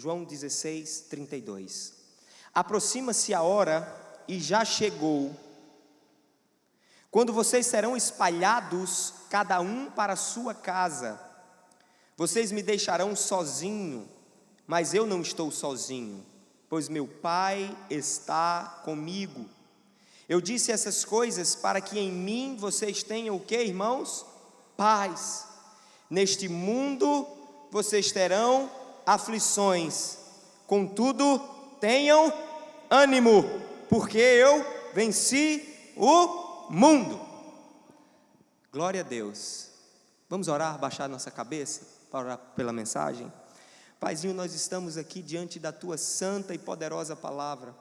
João 16, 32. Aproxima-se a hora e já chegou, quando vocês serão espalhados, cada um para a sua casa. Vocês me deixarão sozinho, mas eu não estou sozinho, pois meu Pai está comigo. Eu disse essas coisas para que em mim vocês tenham o que, irmãos? Paz. Neste mundo vocês terão aflições, contudo tenham ânimo, porque eu venci o mundo. Glória a Deus. Vamos orar, baixar nossa cabeça para orar pela mensagem? Paizinho, nós estamos aqui diante da Tua santa e poderosa palavra.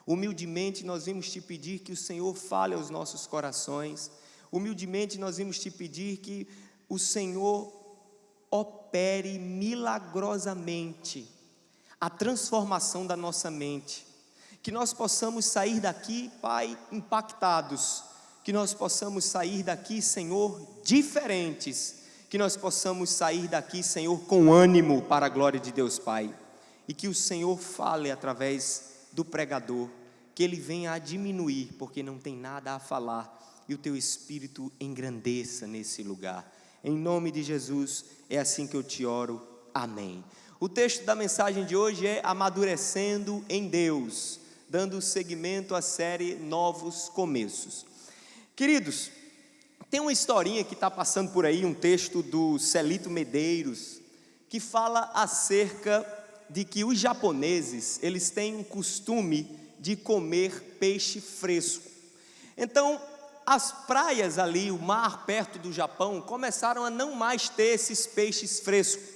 Humildemente nós vimos Te pedir que o Senhor fale aos nossos corações. Humildemente nós vimos Te pedir que o Senhor opere milagrosamente a transformação da nossa mente. Que nós possamos sair daqui, Pai, impactados. Que nós possamos sair daqui, Senhor, diferentes. Que nós possamos sair daqui, Senhor, com ânimo para a glória de Deus, Pai. E que o Senhor fale através do pregador, que ele venha a diminuir, porque não tem nada a falar, e o Teu Espírito engrandeça nesse lugar. Em nome de Jesus, é assim que eu te oro, amém. O texto da mensagem de hoje é Amadurecendo em Deus, dando seguimento à série Novos Começos. Queridos, tem uma historinha que está passando por aí, um texto do Celito Medeiros, que fala acerca de que os japoneses, eles têm um costume de comer peixe fresco. Então, as praias ali, o mar perto do Japão, começaram a não mais ter esses peixes frescos.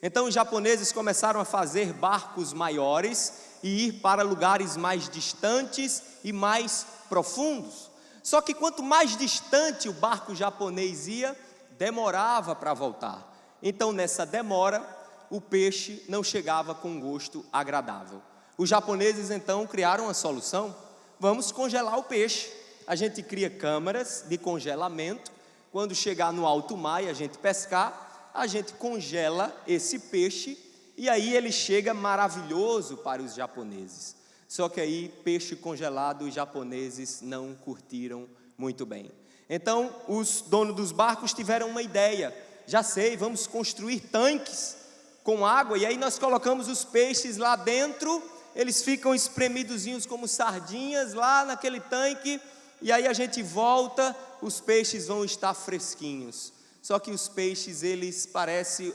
Então os japoneses começaram a fazer barcos maiores e ir para lugares mais distantes e mais profundos. Só que quanto mais distante o barco japonês ia, demorava para voltar. Então nessa demora, o peixe não chegava com um gosto agradável. Os japoneses então criaram uma solução: vamos congelar o peixe. A gente cria câmaras de congelamento. Quando chegar no alto mar e a gente pescar, a gente congela esse peixe e aí ele chega maravilhoso para os japoneses. Só que aí, peixe congelado, os japoneses não curtiram muito bem. Então, os donos dos barcos tiveram uma ideia: já sei, vamos construir tanques com água, e aí nós colocamos os peixes lá dentro, eles ficam espremidozinhos como sardinhas lá naquele tanque, e aí a gente volta, os peixes vão estar fresquinhos. Só que os peixes, eles parece,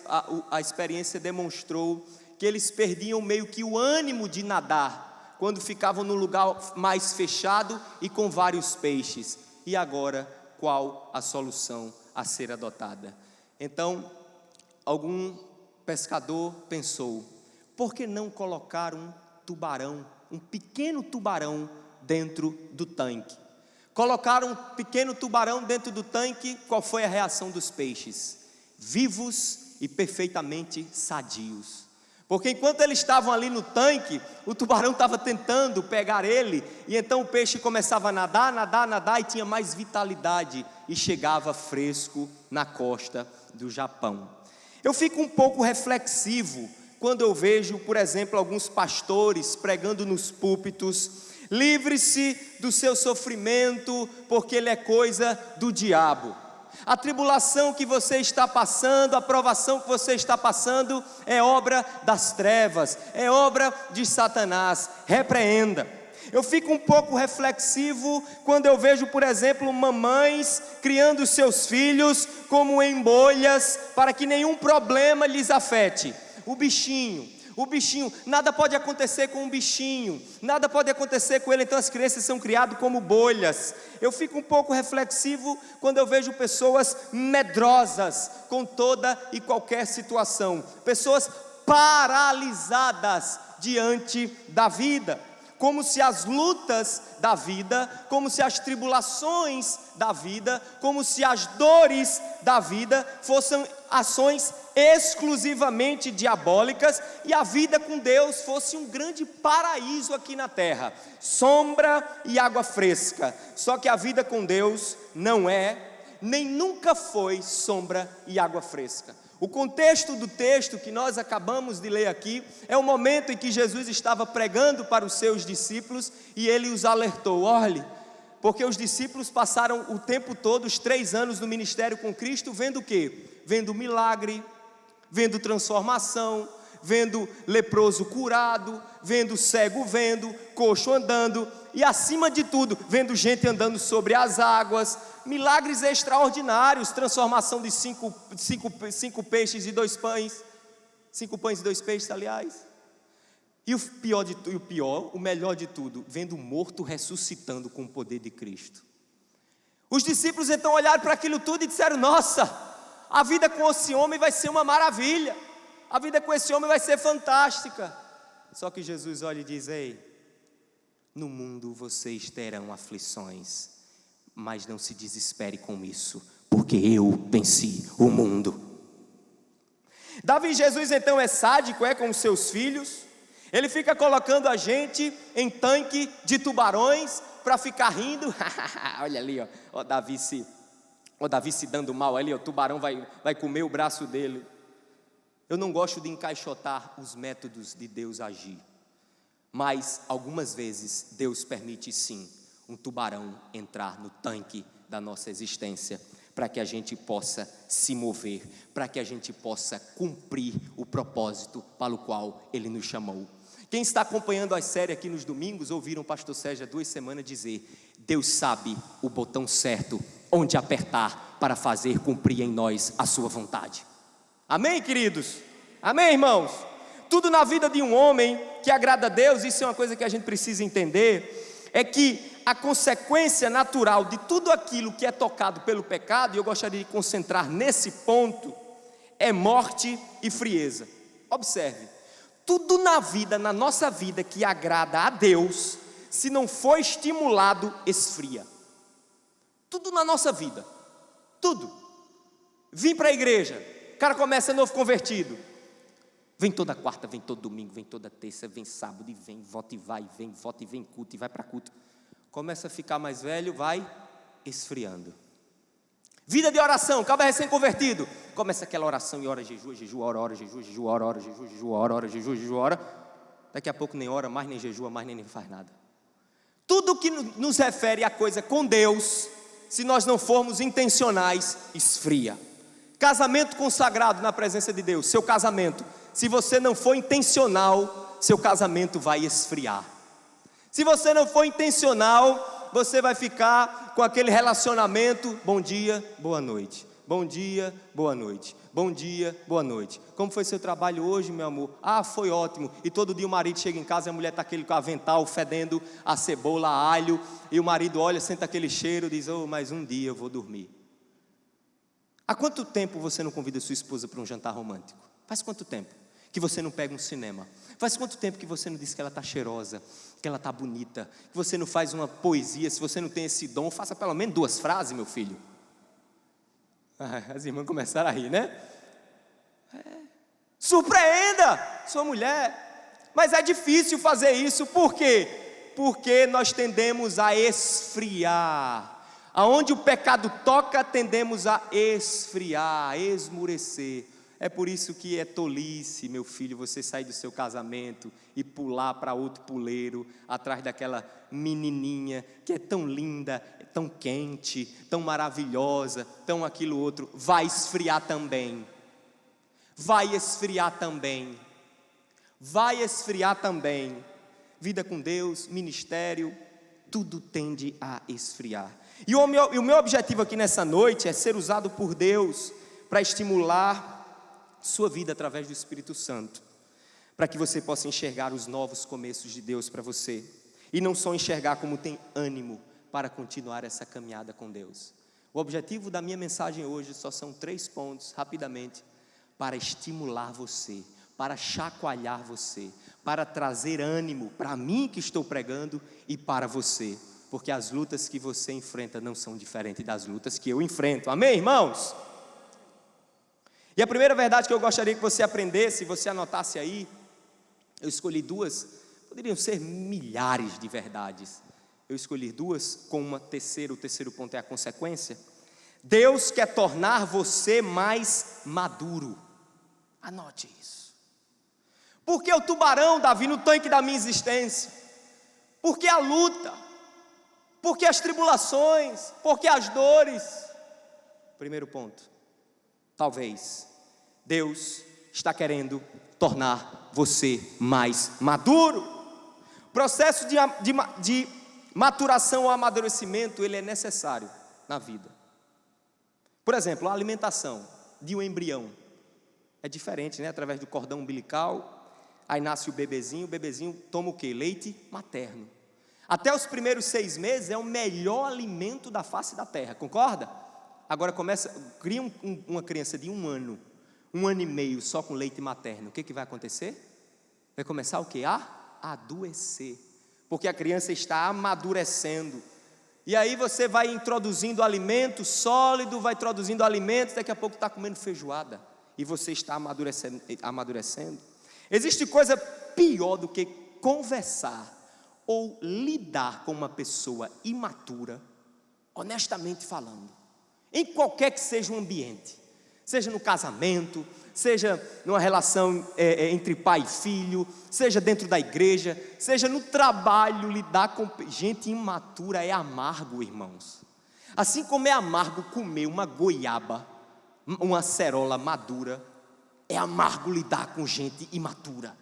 a experiência demonstrou que eles perdiam meio que o ânimo de nadar, quando ficavam num lugar mais fechado e com vários peixes. E agora, qual a solução a ser adotada? Então, algum pescador pensou: por que não colocar um tubarão, um pequeno tubarão dentro do tanque? Colocaram um pequeno tubarão dentro do tanque. Qual foi a reação dos peixes? Vivos e perfeitamente sadios. Porque enquanto eles estavam ali no tanque, o tubarão estava tentando pegar ele, e então o peixe começava a nadar, e tinha mais vitalidade, e chegava fresco na costa do Japão. Eu fico um pouco reflexivo quando eu vejo, por exemplo, alguns pastores pregando nos púlpitos: livre-se do seu sofrimento, porque ele é coisa do diabo. A tribulação que você está passando, a provação que você está passando, é obra das trevas, é obra de Satanás. Repreenda. Eu fico um pouco reflexivo quando eu vejo, por exemplo, mamães criando seus filhos como em bolhas, para que nenhum problema lhes afete. O bichinho, nada pode acontecer com um bichinho, nada pode acontecer com ele, então as crianças são criadas como bolhas. Eu fico um pouco reflexivo quando eu vejo pessoas medrosas com toda e qualquer situação, pessoas paralisadas diante da vida, como se as lutas da vida, como se as tribulações da vida, como se as dores da vida fossem ações exclusivamente diabólicas, e a vida com Deus fosse um grande paraíso aqui na terra, sombra e água fresca. Só que a vida com Deus não é, nem nunca foi sombra e água fresca. O contexto do texto que nós acabamos de ler aqui é o momento em que Jesus estava pregando para os seus discípulos e ele os alertou: olhe, porque os discípulos passaram o tempo todo, os 3 anos no ministério com Cristo, vendo o quê? Vendo milagre, vendo transformação, vendo leproso curado, vendo cego vendo, coxo andando e, acima de tudo, vendo gente andando sobre as águas, milagres extraordinários, transformação de cinco peixes e 2 pães, 5 pães e 2 peixes, aliás. E o melhor de tudo, vendo o morto ressuscitando com o poder de Cristo. Os discípulos então olharam para aquilo tudo e disseram: nossa, a vida com esse homem vai ser uma maravilha, a vida com esse homem vai ser fantástica. Só que Jesus olha e diz: ei, no mundo vocês terão aflições, mas não se desespere com isso, porque eu venci o mundo. Davi, Jesus então é sádico, com os seus filhos. Ele fica colocando a gente em tanque de tubarões para ficar rindo. Olha ali, ó Davi se dando mal ali, o tubarão vai comer o braço dele. Eu não gosto de encaixotar os métodos de Deus agir, mas algumas vezes Deus permite sim um tubarão entrar no tanque da nossa existência, para que a gente possa se mover, para que a gente possa cumprir o propósito para o qual Ele nos chamou. Quem está acompanhando a série aqui nos domingos, ouviram o pastor Sérgio há 2 semanas dizer: Deus sabe o botão certo, onde apertar para fazer cumprir em nós a sua vontade. Amém, queridos? Amém, irmãos? Tudo na vida de um homem que agrada a Deus, isso é uma coisa que a gente precisa entender, é que a consequência natural de tudo aquilo que é tocado pelo pecado, e eu gostaria de concentrar nesse ponto, é morte e frieza. Observe, tudo na vida, na nossa vida que agrada a Deus, se não for estimulado, esfria. Tudo na nossa vida, tudo. Vim para a igreja, o cara começa novo convertido, vem toda quarta, vem todo domingo, vem toda terça, vem sábado e vem, volta e vai, vem, volta e vem culto e vai para culto. Começa a ficar mais velho, vai esfriando. Vida de oração, acaba recém-convertido, começa aquela oração e ora, jejua, ora, jejua, ora. Daqui a pouco nem ora mais, nem jejua mais, nem faz nada. Tudo que nos refere a coisa com Deus, se nós não formos intencionais, esfria. Casamento consagrado na presença de Deus, seu casamento, se você não for intencional, seu casamento vai esfriar. Se você não for intencional, você vai ficar com aquele relacionamento: bom dia, boa noite, bom dia, boa noite, bom dia, boa noite. Como foi seu trabalho hoje, meu amor? Ah, foi ótimo. E todo dia o marido chega em casa e a mulher está aquele com avental fedendo a cebola, a alho, e o marido olha, sente aquele cheiro e diz: oh, mais um dia eu vou dormir. Há quanto tempo você não convida sua esposa para um jantar romântico? Faz quanto tempo que você não pega um cinema? Faz quanto tempo que você não diz que ela está cheirosa, que ela está bonita, que você não faz uma poesia? Se você não tem esse dom, faça pelo menos 2 frases, meu filho. As irmãs começaram a rir, né? Surpreenda sua mulher. Mas é difícil fazer isso, por quê? Porque nós tendemos a esfriar. Aonde o pecado toca, tendemos a esfriar, a esmurecer. É por isso que é tolice, meu filho, você sair do seu casamento e pular para outro puleiro, atrás daquela menininha que é tão linda, tão quente, tão maravilhosa, tão aquilo outro. Vai esfriar também. Vai esfriar também. Vai esfriar também. Vida com Deus, ministério, tudo tende a esfriar. E o meu objetivo aqui nessa noite é ser usado por Deus para estimular sua vida através do Espírito Santo, para que você possa enxergar os novos começos de Deus para você, e não só enxergar, como tem ânimo para continuar essa caminhada com Deus. O objetivo da minha mensagem hoje só são 3 pontos, rapidamente, para estimular você, para chacoalhar você, para trazer ânimo para mim que estou pregando e para você, porque as lutas que você enfrenta não são diferentes das lutas que eu enfrento. Amém, irmãos? E a primeira verdade que eu gostaria que você aprendesse, você anotasse aí, eu escolhi 2, poderiam ser milhares de verdades, eu escolhi 2 com uma terceira. O terceiro ponto é a consequência. Deus quer tornar você mais maduro. Anote isso. Por que o tubarão, Davi, no tanque da minha existência? Por que a luta? Por que as tribulações? Por que as dores? Primeiro ponto. Talvez Deus está querendo tornar você mais maduro. Processo de maturação ou amadurecimento, ele é necessário na vida. Por exemplo, a alimentação de um embrião é diferente, né? Através do cordão umbilical, aí nasce o bebezinho toma o quê? Leite materno. Até os primeiros 6 meses é o melhor alimento da face da terra, concorda? Agora cria uma criança de 1 ano, 1 ano e meio só com leite materno, o que vai acontecer? Vai começar o quê? A adoecer, porque a criança está amadurecendo. E aí você vai introduzindo alimento sólido, vai introduzindo alimentos, daqui a pouco está comendo feijoada, e você está amadurecendo. Existe coisa pior do que conversar ou lidar com uma pessoa imatura, honestamente falando, em qualquer que seja o ambiente, seja no casamento, seja numa relação entre pai e filho, seja dentro da igreja, seja no trabalho. Lidar com gente imatura é amargo, irmãos. Assim como é amargo comer uma goiaba, uma acerola madura, é amargo lidar com gente imatura.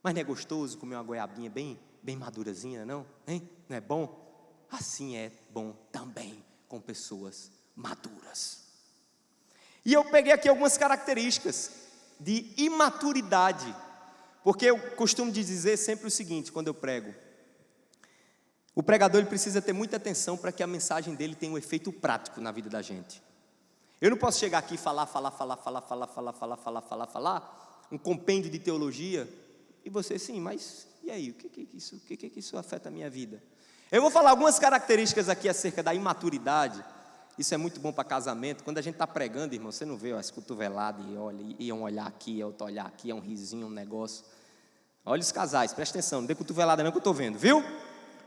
Mas não é gostoso comer uma goiabinha bem madurazinha, não? Hein? Não é bom? Assim é bom também com pessoas maduras. E eu peguei aqui algumas características de imaturidade, porque eu costumo dizer sempre o seguinte, quando eu prego: o pregador ele precisa ter muita atenção para que a mensagem dele tenha um efeito prático na vida da gente. Eu não posso chegar aqui e falar, um compêndio de teologia, e você, sim, mas e aí, o que isso afeta a minha vida? Eu vou falar algumas características aqui acerca da imaturidade. Isso é muito bom para casamento. Quando a gente está pregando, irmão, você não vê as cotoveladas e olha, e um olhar aqui, é outro olhar aqui, é um risinho, um negócio. Olha os casais, presta atenção, não dê cotovelada não que eu estou vendo, viu?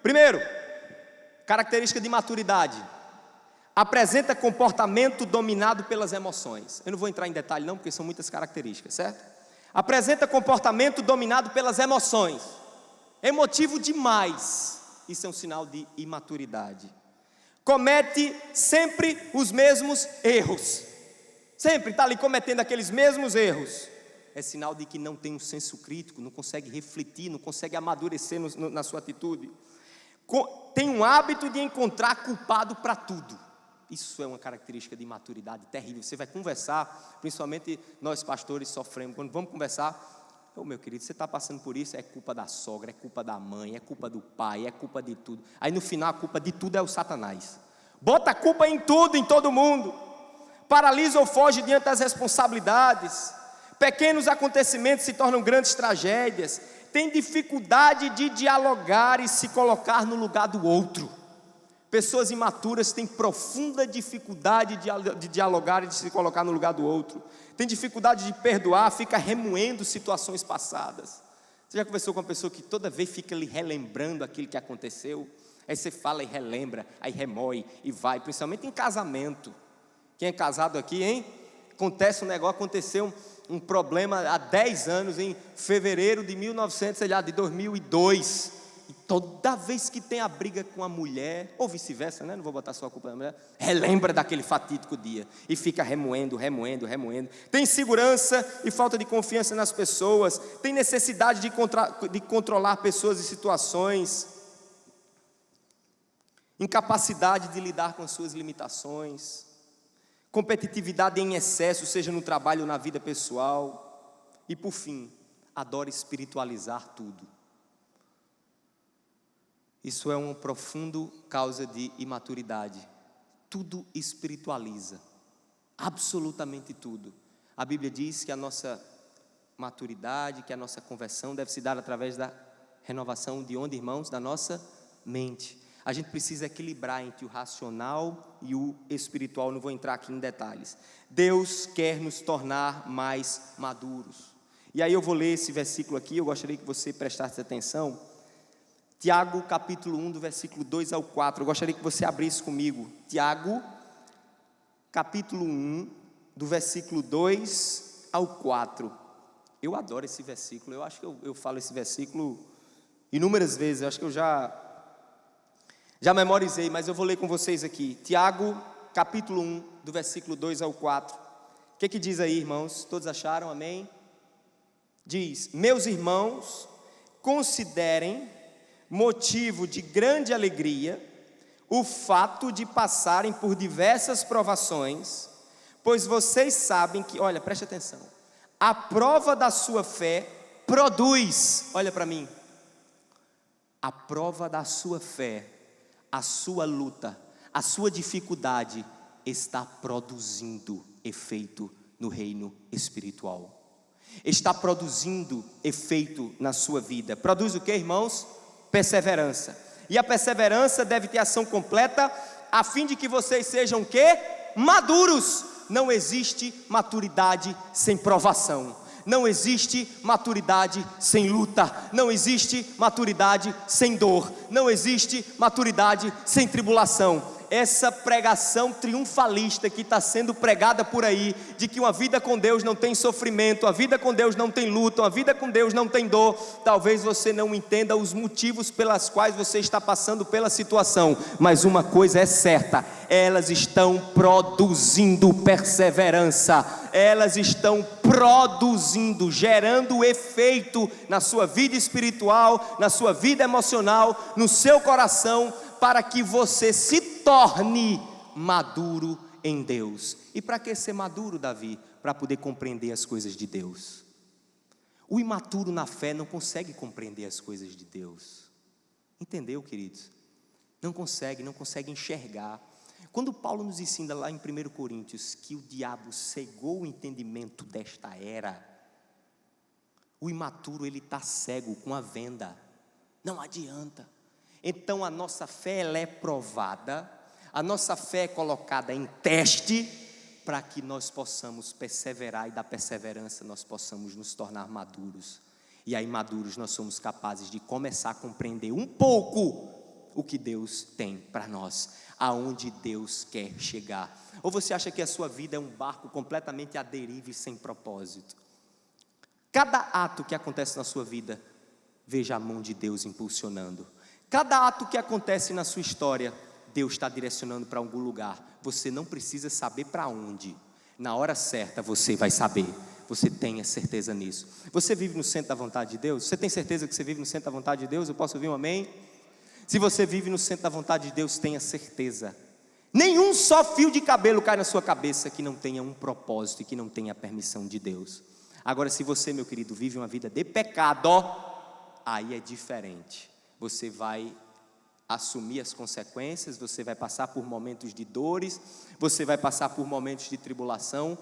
Primeiro, característica de maturidade: apresenta comportamento dominado pelas emoções. Eu não vou entrar em detalhe não, porque são muitas características, certo? Apresenta comportamento dominado pelas emoções, emotivo demais, isso é um sinal de imaturidade. Comete sempre os mesmos erros, sempre está ali cometendo aqueles mesmos erros, é sinal de que não tem um senso crítico, não consegue refletir, não consegue amadurecer na sua atitude. Tem um hábito de encontrar culpado para tudo. Isso é uma característica de imaturidade terrível. Você vai conversar, principalmente nós pastores sofremos, quando vamos conversar: ô meu querido, você está passando por isso, é culpa da sogra, é culpa da mãe, é culpa do pai, é culpa de tudo. Aí no final a culpa de tudo é o Satanás. Bota a culpa em tudo, em todo mundo. Paralisa ou foge diante das responsabilidades. Pequenos acontecimentos se tornam grandes tragédias. Tem dificuldade de dialogar e se colocar no lugar do outro. Pessoas imaturas têm profunda dificuldade de dialogar e de se colocar no lugar do outro. Tem dificuldade de perdoar, fica remoendo situações passadas. Você já conversou com uma pessoa que toda vez fica lhe relembrando aquilo que aconteceu? Aí você fala e relembra, aí remói e vai, principalmente em casamento. Quem é casado aqui, hein? Acontece um negócio, aconteceu um problema há 10 anos, em fevereiro de 2002. E toda vez que tem a briga com a mulher, ou vice-versa, né? Não vou botar só a culpa da mulher, relembra daquele fatídico dia e fica remoendo. Tem insegurança e falta de confiança nas pessoas, tem necessidade de controlar pessoas e situações, incapacidade de lidar com as suas limitações, competitividade em excesso, seja no trabalho ou na vida pessoal, e por fim, adora espiritualizar tudo. Isso é uma profunda causa de imaturidade. Tudo espiritualiza, absolutamente tudo. A Bíblia diz que a nossa maturidade, que a nossa conversão deve se dar através da renovação de onde, irmãos? Da nossa mente. A gente precisa equilibrar entre o racional e o espiritual. Não vou entrar aqui em detalhes. Deus quer nos tornar mais maduros. E aí eu vou ler esse versículo aqui, eu gostaria que você prestasse atenção. Tiago capítulo 1, do versículo 2 ao 4, eu gostaria que você abrisse comigo. Tiago capítulo 1, do versículo 2 ao 4. Eu adoro esse versículo, eu acho que eu falo esse versículo inúmeras vezes, eu acho que eu já memorizei, mas eu vou ler com vocês aqui. Tiago, capítulo 1, do versículo 2 ao 4. O que diz aí, irmãos? Todos acharam? Amém? Diz: meus irmãos, considerem motivo de grande alegria o fato de passarem por diversas provações, pois vocês sabem que, olha, preste atenção, a prova da sua fé produz, olha para mim, a prova da sua fé, a sua luta, a sua dificuldade está produzindo efeito no reino espiritual. Está produzindo efeito na sua vida. Produz o que, irmãos? Perseverança. E a perseverança deve ter ação completa, a fim de que vocês sejam o quê? Maduros. Não existe maturidade sem provação. Não existe maturidade sem luta. Não existe maturidade sem dor. Não existe maturidade sem tribulação. Essa pregação triunfalista que está sendo pregada por aí, de que uma vida com Deus não tem sofrimento, a vida com Deus não tem luta, a vida com Deus não tem dor, talvez você não entenda os motivos pelas quais você está passando pela situação, mas uma coisa é certa, elas estão produzindo perseverança, elas estão produzindo, gerando efeito na sua vida espiritual, na sua vida emocional, no seu coração, para que você se torne maduro em Deus. E para que ser maduro, Davi? Para poder compreender as coisas de Deus. O imaturo na fé não consegue compreender as coisas de Deus. Entendeu, queridos? Não consegue enxergar. Quando Paulo nos ensina lá em 1 Coríntios que o diabo cegou o entendimento desta era, o imaturo ele está cego com a venda, não adianta. Então a nossa fé ela é provada, a nossa fé é colocada em teste, para que nós possamos perseverar e da perseverança nós possamos nos tornar maduros. E aí maduros nós somos capazes de começar a compreender um pouco o que Deus tem para nós, aonde Deus quer chegar. Ou você acha que a sua vida é um barco completamente à deriva e sem propósito? Cada ato que acontece na sua vida, veja a mão de Deus impulsionando. Cada ato que acontece na sua história, Deus está direcionando para algum lugar. Você não precisa saber para onde. Na hora certa você vai saber. Você tenha certeza nisso. Você vive no centro da vontade de Deus? Você tem certeza que você vive no centro da vontade de Deus? Eu posso ouvir um amém? Se você vive no centro da vontade de Deus, tenha certeza. Nenhum só fio de cabelo cai na sua cabeça que não tenha um propósito e que não tenha a permissão de Deus. Agora, se você, meu querido, vive uma vida de pecado, aí é diferente. Você vai assumir as consequências, você vai passar por momentos de dores, você vai passar por momentos de tribulação,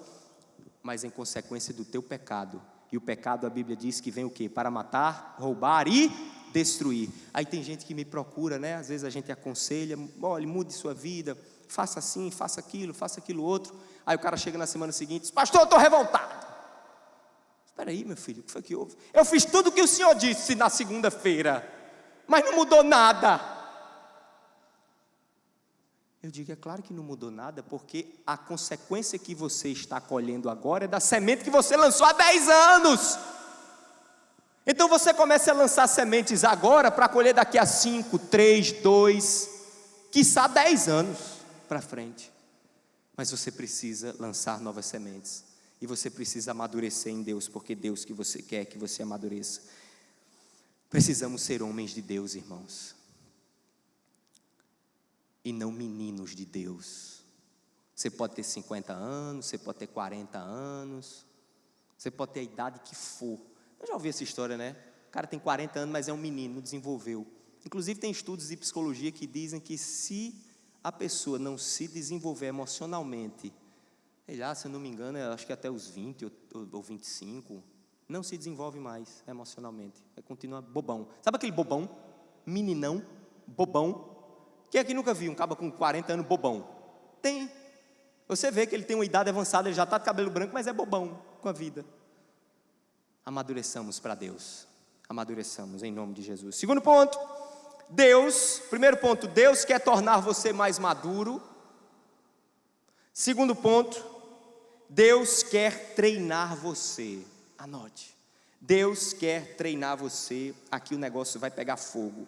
mas em consequência do teu pecado. E o pecado, a Bíblia diz que vem o quê? Para matar, roubar e destruir. Aí tem gente que me procura, né? Às vezes a gente aconselha, olha, mude sua vida, faça assim, faça aquilo outro. Aí o cara chega na semana seguinte e diz, pastor, eu estou revoltado. Espera aí, meu filho, o que foi que houve? Eu fiz tudo o que o senhor disse na segunda-feira, mas não mudou nada. Eu digo, é claro que não mudou nada, porque a consequência que você está colhendo agora é da semente que você lançou há 10 anos. Então você começa a lançar sementes agora para colher daqui a 5, 3, 2, quiçá 10 anos para frente. Mas você precisa lançar novas sementes. E você precisa amadurecer em Deus, porque é Deus que você quer que você amadureça. Precisamos ser homens de Deus, irmãos. E não meninos de Deus. Você pode ter 50 anos, você pode ter 40 anos, você pode ter a idade que for. Eu já ouvi essa história, né? O cara tem 40 anos, mas é um menino, não desenvolveu. Inclusive tem estudos de psicologia que dizem que se a pessoa não se desenvolver emocionalmente, se eu não me engano, eu acho que até os 20 ou 25, não se desenvolve mais emocionalmente. Continua bobão. Sabe aquele bobão? Meninão, bobão. Quem aqui nunca viu um cara com 40 anos bobão? Tem. Você vê que ele tem uma idade avançada, ele já está de cabelo branco, mas é bobão com a vida. Amadureçamos para Deus. Amadureçamos em nome de Jesus. Segundo ponto, primeiro ponto, Deus quer tornar você mais maduro. Segundo ponto, Deus quer treinar você. Anote. Deus quer treinar você. Aqui o negócio vai pegar fogo.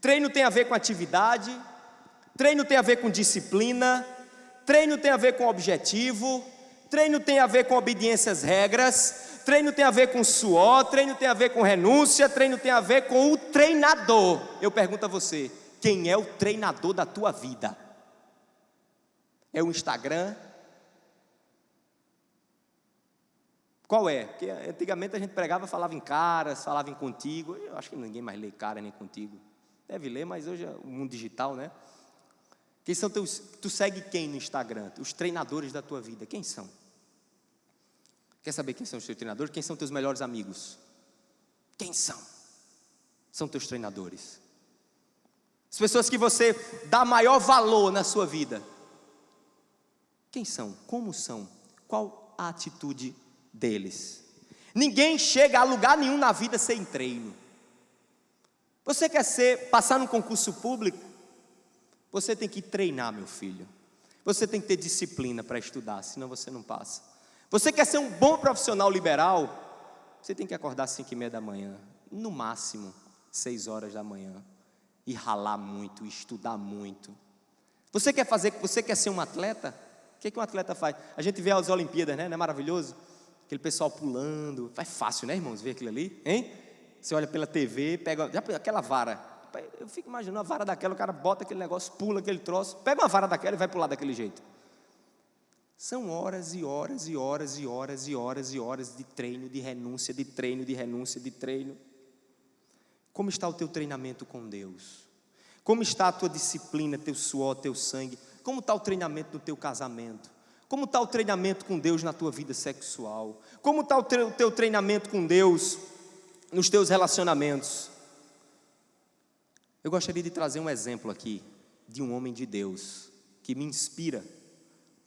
Treino tem a ver com atividade. Treino tem a ver com disciplina. Treino tem a ver com objetivo. Treino tem a ver com obediência às regras. Treino tem a ver com suor. Treino tem a ver com renúncia. Treino tem a ver com o treinador. Eu pergunto a você: quem é o treinador da tua vida? É o Instagram? Qual é? Porque antigamente a gente pregava, falava em caras, falava em contigo. Eu acho que ninguém mais lê cara nem contigo. Deve ler, mas hoje é o mundo digital, né? Quem são teus? Tu segue quem no Instagram? Os treinadores da tua vida, quem são? Quer saber quem são os teus treinadores? Quem são teus melhores amigos? Quem são? São teus treinadores. As pessoas que você dá maior valor na sua vida. Quem são? Como são? Qual a atitude deles? Ninguém chega a lugar nenhum na vida sem treino. Você quer passar num concurso público? Você tem que treinar, meu filho. Você tem que ter disciplina para estudar, senão você não passa. Você quer ser um bom profissional liberal? Você tem que acordar às 5:30 da manhã, no máximo 6 horas da manhã, e ralar muito, estudar muito. Você quer ser um atleta? O que um atleta faz? A gente vê as Olimpíadas, né? Não é maravilhoso? Aquele pessoal pulando. É fácil, né, irmãos, ver aquilo ali, hein? Você olha pela TV, pega aquela vara. Eu fico imaginando a vara daquela, o cara bota aquele negócio, pula aquele troço, pega uma vara daquela e vai pular daquele jeito. São horas e horas e horas e horas e horas e horas de treino, de renúncia, de treino, de renúncia, de treino. Como está o teu treinamento com Deus? Como está a tua disciplina, teu suor, teu sangue? Como está o treinamento no teu casamento? Como está o treinamento com Deus na tua vida sexual? Como está o teu treinamento com Deus nos teus relacionamentos? Eu gostaria de trazer um exemplo aqui de um homem de Deus que me inspira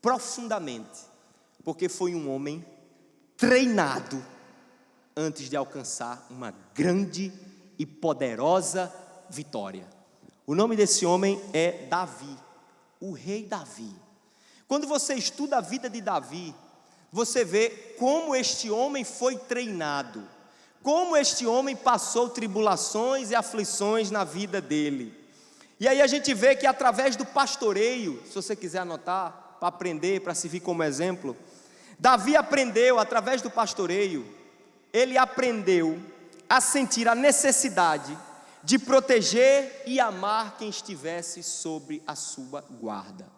profundamente, porque foi um homem treinado antes de alcançar uma grande e poderosa vitória. O nome desse homem é Davi, o rei Davi. Quando você estuda a vida de Davi, você vê como este homem foi treinado, como este homem passou tribulações e aflições na vida dele. E aí a gente vê que através do pastoreio, se você quiser anotar, para aprender, para servir como exemplo, Davi aprendeu, através do pastoreio, ele aprendeu a sentir a necessidade de proteger e amar quem estivesse sobre a sua guarda.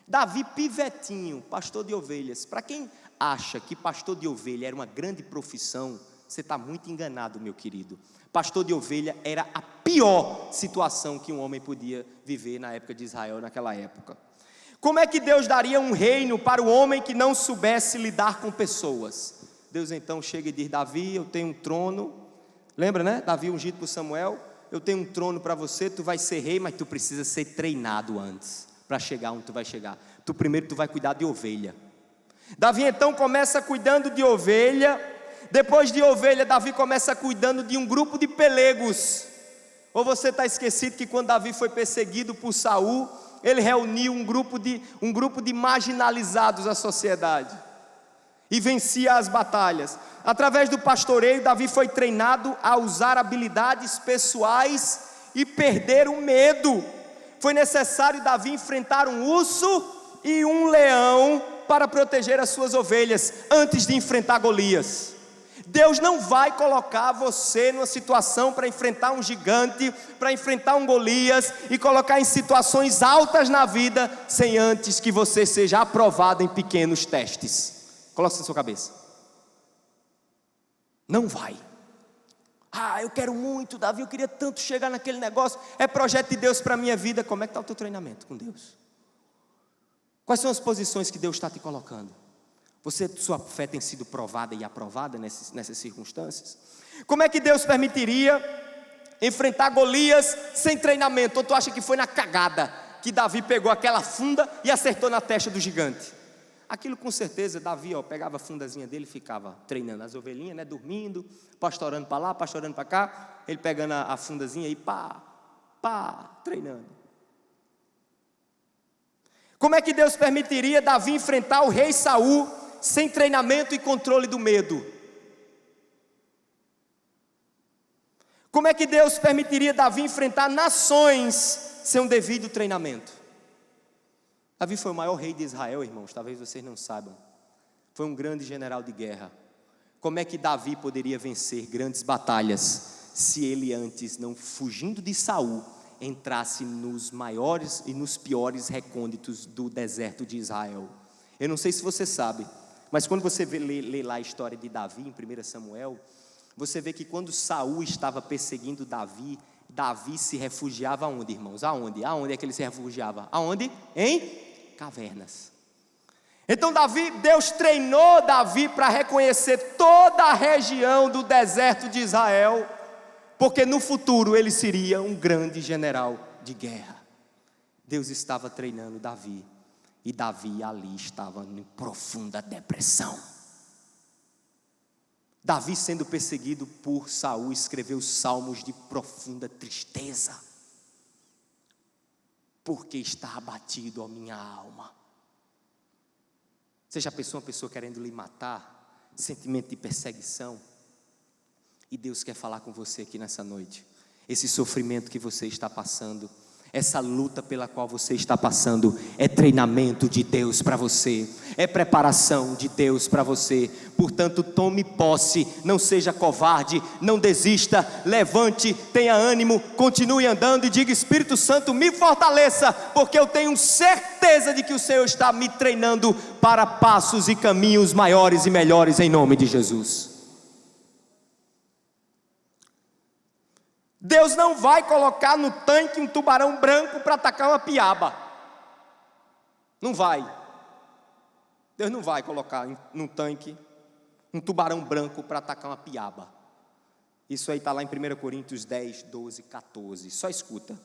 Davi pivetinho, pastor de ovelhas. Para quem acha que pastor de ovelha era uma grande profissão, você está muito enganado, meu querido. Pastor de ovelha era a pior situação que um homem podia viver na época de Israel, naquela época. Como é que Deus daria um reino para o homem que não soubesse lidar com pessoas? Deus então chega e diz: Davi, eu tenho um trono. Lembra, né? Davi ungido por Samuel. Eu tenho um trono para você, tu vai ser rei, mas tu precisa ser treinado antes, para chegar onde tu vai chegar. Primeiro tu vai cuidar de ovelha. Davi então começa cuidando de ovelha. Depois de ovelha, Davi começa cuidando de um grupo de pelegos. Ou você está esquecido que quando Davi foi perseguido por Saul, ele reuniu um grupo de marginalizados da sociedade e vencia as batalhas. Através do pastoreio, Davi foi treinado a usar habilidades pessoais e perder o medo. Foi necessário Davi enfrentar um urso e um leão para proteger as suas ovelhas antes de enfrentar Golias. Deus não vai colocar você numa situação para enfrentar um gigante, para enfrentar um Golias e colocar em situações altas na vida, sem antes que você seja aprovado em pequenos testes. Coloque isso na sua cabeça. Não vai. Eu quero muito, Davi, eu queria tanto chegar naquele negócio, é projeto de Deus para a minha vida. Como é que está o teu treinamento com Deus? Quais são as posições que Deus está te colocando? Sua fé tem sido provada e aprovada nessas circunstâncias? Como é que Deus permitiria enfrentar Golias sem treinamento? Ou tu acha que foi na cagada que Davi pegou aquela funda e acertou na testa do gigante? Aquilo com certeza, Davi pegava a fundazinha dele e ficava treinando as ovelhinhas, né, dormindo, pastorando para lá, pastorando para cá, ele pegando a fundazinha e treinando. Como é que Deus permitiria Davi enfrentar o rei Saul sem treinamento e controle do medo. Como é que Deus permitiria Davi enfrentar nações sem um devido treinamento? Davi foi o maior rei de Israel, irmãos, talvez vocês não saibam. Foi um grande general de guerra. Como é que Davi poderia vencer grandes batalhas se ele antes, não fugindo de Saul, entrasse nos maiores e nos piores recônditos do deserto de Israel? Eu não sei se você sabe, mas quando você lê lá a história de Davi em 1 Samuel, você vê que quando Saul estava perseguindo Davi, Davi se refugiava aonde, irmãos? Aonde? Aonde é que ele se refugiava? Aonde? Em cavernas. Então Deus treinou Davi para reconhecer toda a região do deserto de Israel, porque no futuro ele seria um grande general de guerra. Deus estava treinando Davi, e Davi ali estava em profunda depressão. Davi, sendo perseguido por Saul, escreveu salmos de profunda tristeza, porque está abatido a minha alma. Você já pensou uma pessoa querendo lhe matar? Sentimento de perseguição. E Deus quer falar com você aqui nessa noite. Esse sofrimento que você está passando, essa luta pela qual você está passando, é treinamento de Deus para você, é preparação de Deus para você. Portanto, tome posse, não seja covarde, não desista, levante, tenha ânimo, continue andando e diga: Espírito Santo, me fortaleça, porque eu tenho certeza de que o Senhor está me treinando para passos e caminhos maiores e melhores, em nome de Jesus. Deus não vai colocar no tanque um tubarão branco para atacar uma piaba. Não vai. Deus não vai colocar no tanque um tubarão branco para atacar uma piaba. Isso aí está lá em 1 Coríntios 10, 12, 14. Só escuta.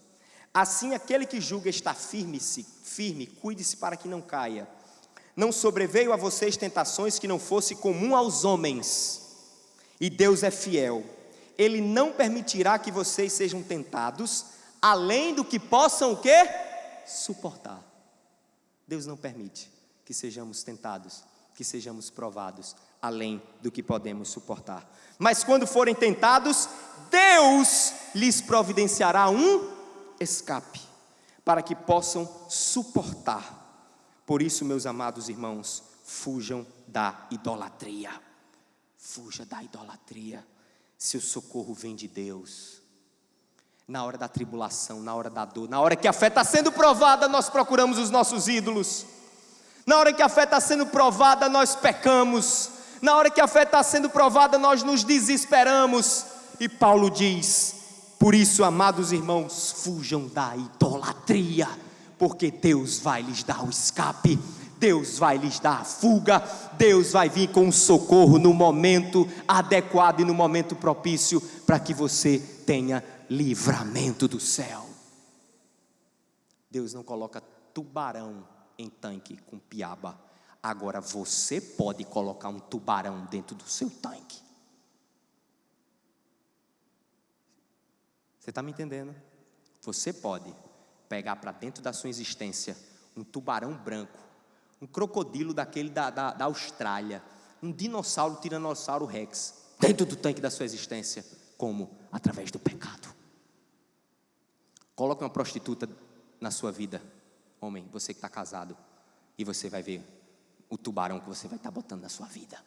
Assim, aquele que julga estar firme, cuide-se para que não caia. Não sobreveio a vocês tentações que não fosse comum aos homens. E Deus é fiel. Ele não permitirá que vocês sejam tentados, além do que possam o quê? Suportar. Deus não permite que sejamos tentados, que sejamos provados, além do que podemos suportar. Mas quando forem tentados, Deus lhes providenciará um escape, para que possam suportar. Por isso, meus amados irmãos, fujam da idolatria. Fuja da idolatria. Seu socorro vem de Deus. Na hora da tribulação, na hora da dor, na hora que a fé está sendo provada, nós procuramos os nossos ídolos. Na hora que a fé está sendo provada, nós pecamos. Na hora que a fé está sendo provada, nós nos desesperamos. E Paulo diz: por isso, amados irmãos, fujam da idolatria, porque Deus vai lhes dar o escape, Deus vai lhes dar a fuga, Deus vai vir com o socorro no momento adequado e no momento propício, para que você tenha livramento do céu. Deus não coloca tubarão em tanque com piaba. Agora você pode colocar um tubarão dentro do seu tanque. Você está me entendendo? Você pode pegar para dentro da sua existência um tubarão branco, um crocodilo daquele da Austrália, um dinossauro, tiranossauro rex, dentro do tanque da sua existência. Como? Através do pecado. Coloque uma prostituta na sua vida, homem, você que está casado, e você vai ver o tubarão que você vai estar botando na sua vida.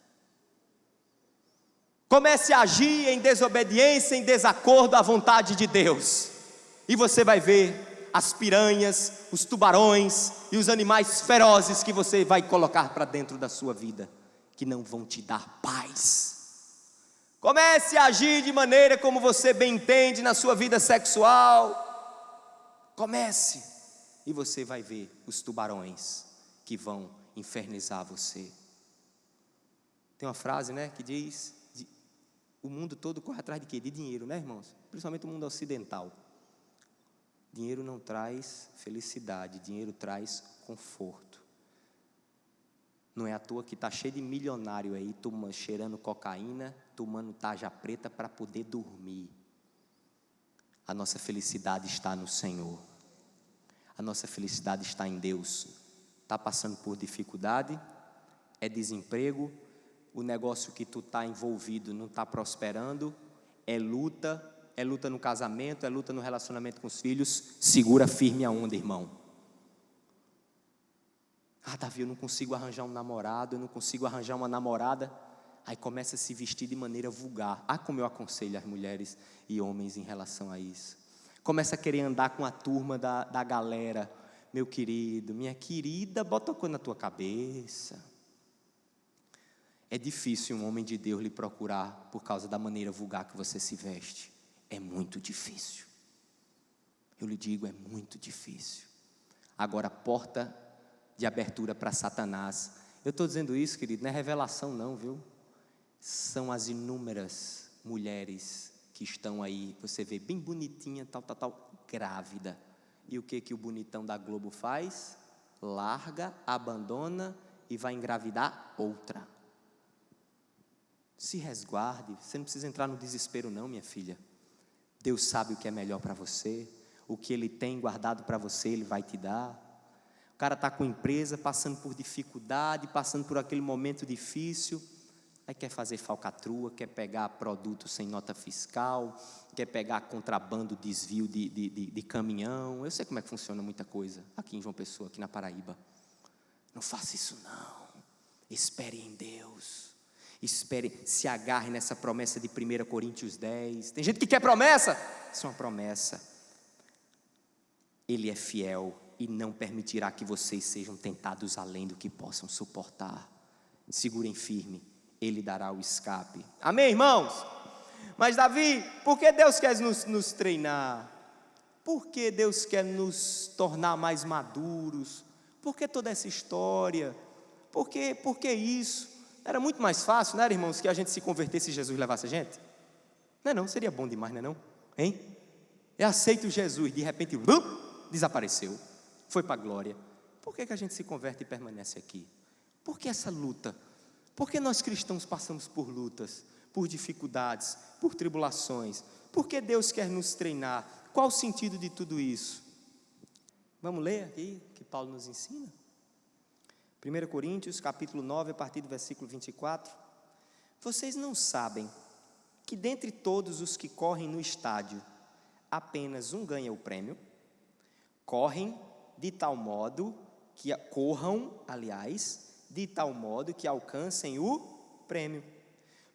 Comece a agir em desobediência, em desacordo à vontade de Deus, e você vai ver as piranhas, os tubarões e os animais ferozes que você vai colocar para dentro da sua vida, que não vão te dar paz. Comece a agir de maneira como você bem entende na sua vida sexual. Comece, e você vai ver os tubarões que vão infernizar você. Tem uma frase, né, que diz: o mundo todo corre atrás de quê? De dinheiro, né, irmãos? Principalmente o mundo ocidental. Dinheiro não traz felicidade, dinheiro traz conforto. Não é à toa que está cheio de milionário aí, cheirando cocaína, tomando tarja preta para poder dormir. A nossa felicidade está no Senhor. A nossa felicidade está em Deus. Está passando por dificuldade? É desemprego, o negócio que tu está envolvido não está prosperando, é luta no casamento, é luta no relacionamento com os filhos. Segura firme a onda, irmão. Davi, eu não consigo arranjar um namorado, eu não consigo arranjar uma namorada. Aí começa a se vestir de maneira vulgar. Como eu aconselho as mulheres e homens em relação a isso. Começa a querer andar com a turma da galera. Meu querido, minha querida, bota a coisa na tua cabeça. É difícil um homem de Deus lhe procurar por causa da maneira vulgar que você se veste. É muito difícil. Eu lhe digo, é muito difícil. Agora, a porta de abertura para Satanás. Eu estou dizendo isso, querido, não é revelação não, viu? São as inúmeras mulheres que estão aí, você vê bem bonitinha, tal, grávida. E o que o bonitão da Globo faz? Larga, abandona e vai engravidar outra. Se resguarde, você não precisa entrar no desespero não, minha filha. Deus sabe o que é melhor para você, o que Ele tem guardado para você, Ele vai te dar. O cara está com empresa, passando por dificuldade, passando por aquele momento difícil, aí quer fazer falcatrua, quer pegar produto sem nota fiscal, quer pegar contrabando, desvio de caminhão. Eu sei como é que funciona muita coisa aqui em João Pessoa, aqui na Paraíba. Não faça isso não, espere em Deus, espere, se agarre nessa promessa de 1 Coríntios 10, tem gente que quer promessa, isso é uma promessa, Ele é fiel e não permitirá que vocês sejam tentados além do que possam suportar. Segurem firme, Ele dará o escape. Amém, irmãos? Mas Davi, por que Deus quer nos treinar? Por que Deus quer nos tornar mais maduros? Por que toda essa história? Por que isso? Era muito mais fácil, não era, irmãos, que a gente se convertesse e Jesus levasse a gente? Não, seria bom demais, não é não? Hein? Eu aceito Jesus, de repente, desapareceu. Foi para a glória. Por que a gente se converte e permanece aqui? Por que essa luta? Por que nós cristãos passamos por lutas, por dificuldades, por tribulações? Por que Deus quer nos treinar? Qual o sentido de tudo isso? Vamos ler aqui, que Paulo nos ensina? 1 Coríntios, capítulo 9, a partir do versículo 24. Vocês não sabem que dentre todos os que correm no estádio, apenas um ganha o prêmio? Corram de tal modo que alcancem o prêmio.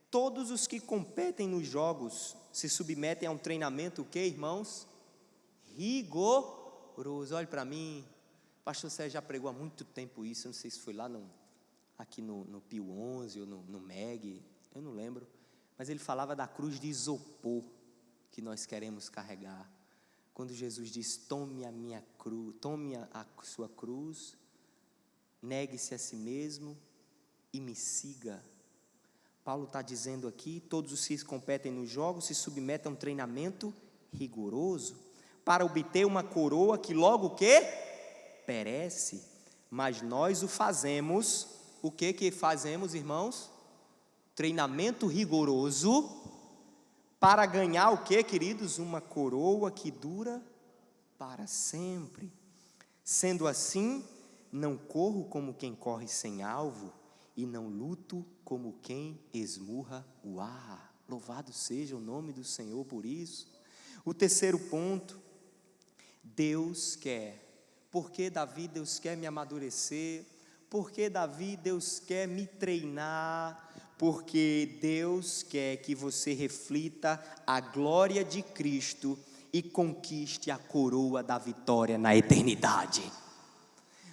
Todos os que competem nos jogos se submetem a um treinamento, o que, irmãos? Rigoroso. Olhe para mim, o pastor Sérgio já pregou há muito tempo isso, eu não sei se foi lá aqui no Pio 11 ou no MEG, eu não lembro, mas ele falava da cruz de isopor que nós queremos carregar. Quando Jesus diz, tome a sua cruz, negue-se a si mesmo e me siga. Paulo está dizendo aqui, todos os que competem nos jogos se submetem a um treinamento rigoroso, para obter uma coroa que logo o quê? Perece, mas nós o fazemos, o que fazemos, irmãos? Treinamento rigoroso, para ganhar o que, queridos? Uma coroa que dura para sempre. Sendo assim, não corro como quem corre sem alvo, e não luto como quem esmurra o ar. Louvado seja o nome do Senhor por isso. O terceiro ponto, Deus quer. Por que, Davi, Deus quer me amadurecer? Por que, Davi, Deus quer me treinar? Porque Deus quer que você reflita a glória de Cristo e conquiste a coroa da vitória na eternidade.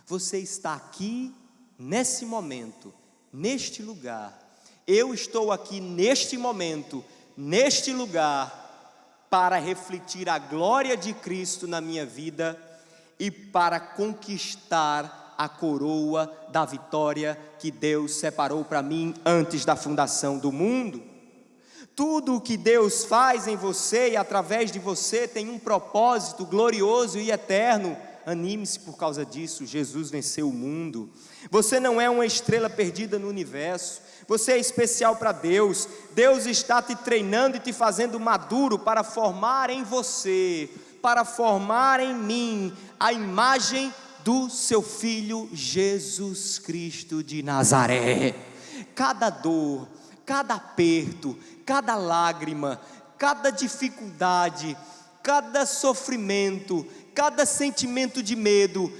Você está aqui nesse momento, neste lugar. Eu estou aqui neste momento, neste lugar, para refletir a glória de Cristo na minha vida e para conquistar a coroa da vitória que Deus separou para mim antes da fundação do mundo. Tudo o que Deus faz em você e através de você tem um propósito glorioso e eterno. Anime-se por causa disso, Jesus venceu o mundo. Você não é uma estrela perdida no universo, você é especial para Deus. Deus está te treinando e te fazendo maduro para formar em você, para formar em mim a imagem do seu Filho Jesus Cristo de Nazaré. Cada dor, cada aperto, cada lágrima, cada dificuldade, cada sofrimento, cada sentimento de medo,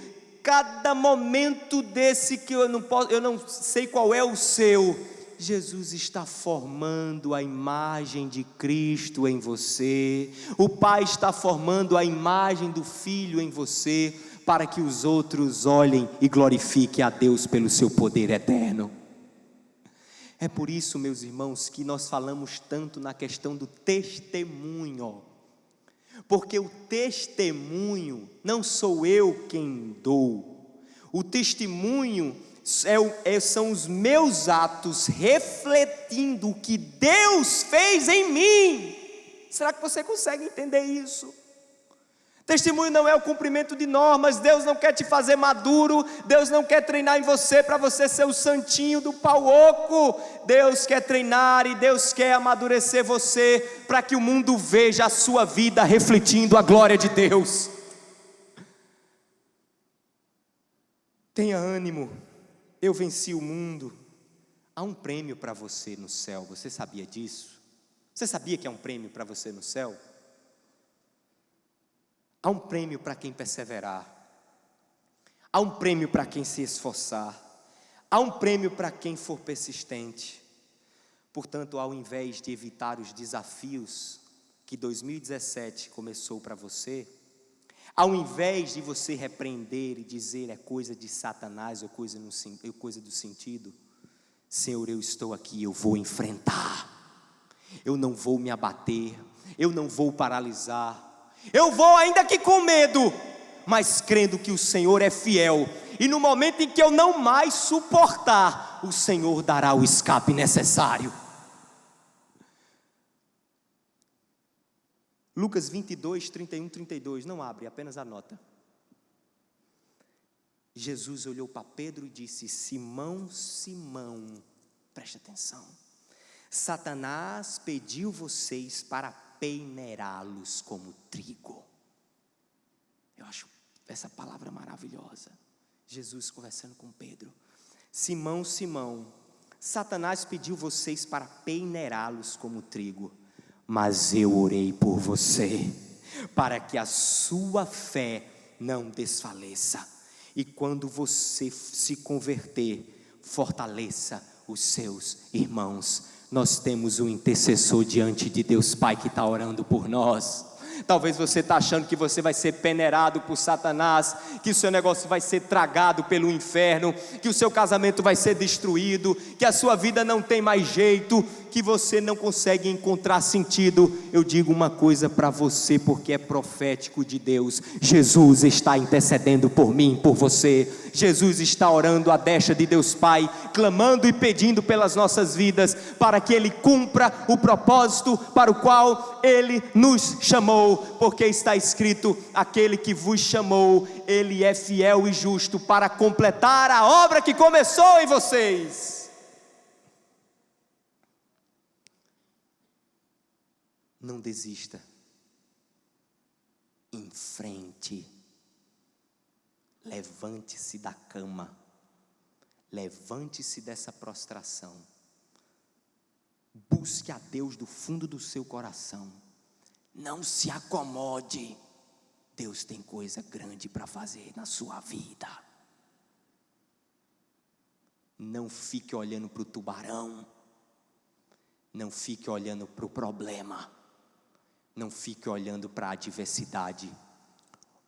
cada momento desse que eu não sei qual é o seu, Jesus está formando a imagem de Cristo em você. O Pai está formando a imagem do Filho em você, para que os outros olhem e glorifiquem a Deus pelo seu poder eterno. É por isso, meus irmãos, que nós falamos tanto na questão do testemunho, porque o testemunho não sou eu quem dou, o testemunho são os meus atos refletindo o que Deus fez em mim. Será que você consegue entender isso? Testemunho não é o cumprimento de normas. Deus não quer te fazer maduro. Deus não quer treinar em você para você ser o santinho do pau oco. Deus quer treinar e Deus quer amadurecer você para que o mundo veja a sua vida refletindo a glória de Deus. Tenha ânimo, eu venci o mundo. Há um prêmio para você no céu, você sabia disso? Você sabia que há um prêmio para você no céu? Há um prêmio para quem perseverar, há um prêmio para quem se esforçar, há um prêmio para quem for persistente. Portanto, ao invés de evitar os desafios que 2017 começou para você, ao invés de você repreender e dizer é coisa de Satanás ou coisa do sentido, Senhor, eu estou aqui, eu vou enfrentar, eu não vou me abater, eu não vou paralisar, eu vou ainda que com medo, mas crendo que o Senhor é fiel, e no momento em que eu não mais suportar, o Senhor dará o escape necessário. Lucas 22, 31, 32, não abre, apenas anota. Jesus olhou para Pedro e disse: Simão, Simão, preste atenção, Satanás pediu vocês para peneirá-los como trigo. Eu acho essa palavra maravilhosa. Jesus conversando com Pedro: Simão, Simão, Satanás pediu vocês para peneirá-los como trigo, mas eu orei por você, para que a sua fé não desfaleça, e quando você se converter, fortaleça os seus irmãos. Nós temos um intercessor diante de Deus Pai que está orando por nós. Talvez você está achando que você vai ser peneirado por Satanás, que o seu negócio vai ser tragado pelo inferno, que o seu casamento vai ser destruído, que a sua vida não tem mais jeito, que você não consegue encontrar sentido. Eu digo uma coisa para você, porque é profético de Deus: Jesus está intercedendo por mim, por você. Jesus está orando à destra de Deus Pai, clamando e pedindo pelas nossas vidas, para que Ele cumpra o propósito para o qual Ele nos chamou, porque está escrito: aquele que vos chamou, Ele é fiel e justo para completar a obra que começou em vocês. Não desista, enfrente, levante-se da cama, levante-se dessa prostração, busque a Deus do fundo do seu coração, não se acomode. Deus tem coisa grande para fazer na sua vida. Não fique olhando para o tubarão, não fique olhando para o problema, não fique olhando para a adversidade.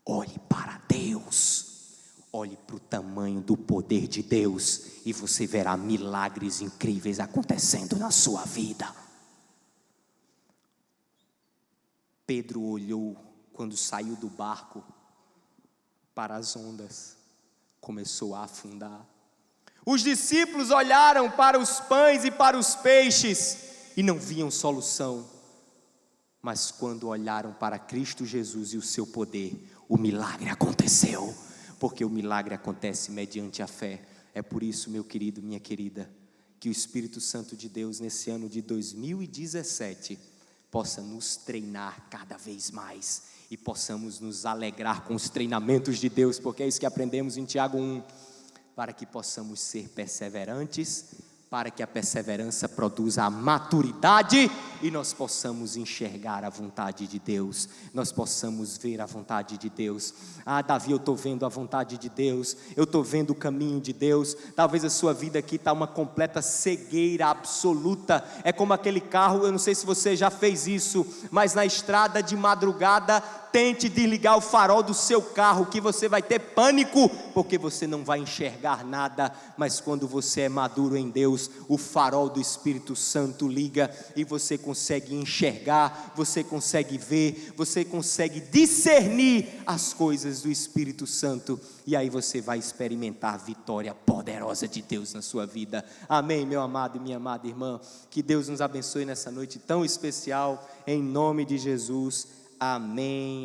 Olhe para Deus, olhe para o tamanho do poder de Deus, e você verá milagres incríveis acontecendo na sua vida. Pedro olhou quando saiu do barco para as ondas, começou a afundar. Os discípulos olharam para os pães e para os peixes e não viam solução. Mas quando olharam para Cristo Jesus e o seu poder, o milagre aconteceu, porque o milagre acontece mediante a fé. É por isso, meu querido, minha querida, que o Espírito Santo de Deus nesse ano de 2017 possa nos treinar cada vez mais e possamos nos alegrar com os treinamentos de Deus, porque é isso que aprendemos em Tiago 1, para que possamos ser perseverantes, para que a perseverança produza a maturidade e nós possamos enxergar a vontade de Deus, nós possamos ver a vontade de Deus. Davi, eu estou vendo a vontade de Deus, eu estou vendo o caminho de Deus. Talvez a sua vida aqui está uma completa cegueira absoluta, é como aquele carro, eu não sei se você já fez isso, mas na estrada de madrugada, tente desligar o farol do seu carro, que você vai ter pânico, porque você não vai enxergar nada. Mas quando você é maduro em Deus, o farol do Espírito Santo liga e você consegue enxergar, você consegue ver, você consegue discernir as coisas do Espírito Santo, e aí você vai experimentar a vitória poderosa de Deus na sua vida. Amém, meu amado e minha amada irmã, que Deus nos abençoe nessa noite tão especial, em nome de Jesus. Amém.